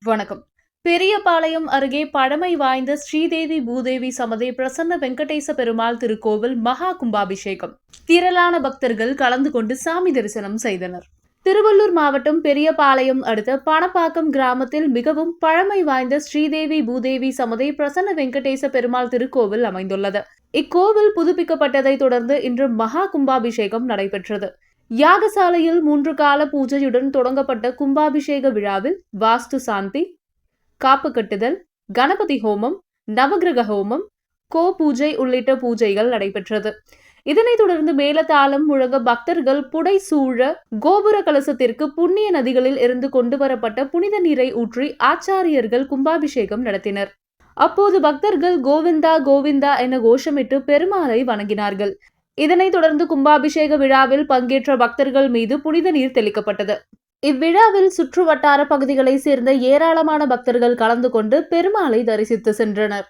வணக்கம். பெரியபாளையம் அருகே பழமை வாய்ந்த ஸ்ரீதேவி பூதேவி சமதி பிரசன்ன வெங்கடேச பெருமாள் திருக்கோவில் மகா கும்பாபிஷேகம். திரளான பக்தர்கள் கலந்து கொண்டு சாமி தரிசனம் செய்தனர். திருவள்ளூர் மாவட்டம் பெரியபாளையம் அடுத்த பணப்பாக்கம் கிராமத்தில் மிகவும் பழமை வாய்ந்த ஸ்ரீதேவி பூதேவி சமதி பிரசன்ன வெங்கடேச பெருமாள் திருக்கோவில் அமைந்துள்ளது. இக்கோவில் புதுப்பிக்கப்பட்டதை தொடர்ந்து இன்று மகா கும்பாபிஷேகம் நடைபெற்றது. யாகசாலையில் 3 கால பூஜையுடன் தொடங்கப்பட்ட கும்பாபிஷேக விழாவில் வாஸ்து சாந்தி, காப்பு கட்டுதல், கணபதி ஹோமம், நவகிரக ஹோமம், கோ பூஜை உள்ளிட்ட பூஜைகள் நடைபெற்றது. இதனைத் தொடர்ந்து மேலதாளம் முழங்க பக்தர்கள் புடை சூழ கோபுர கலசத்திற்கு புண்ணிய நதிகளில் இருந்து கொண்டு வரப்பட்ட புனித நீரை ஊற்றி ஆச்சாரியர்கள் கும்பாபிஷேகம் நடத்தினர். அப்போது பக்தர்கள் கோவிந்தா கோவிந்தா என கோஷமிட்டு பெருமாளை வணங்கினார்கள். இதனைத் தொடர்ந்து கும்பாபிஷேக விழாவில் பங்கேற்ற பக்தர்கள் மீது புனித நீர் தெளிக்கப்பட்டது. இவ்விழாவில் சுற்று வட்டார பகுதிகளை சேர்ந்த ஏராளமான பக்தர்கள் கலந்து கொண்டு பெருமாளை தரிசித்து சென்றனர்.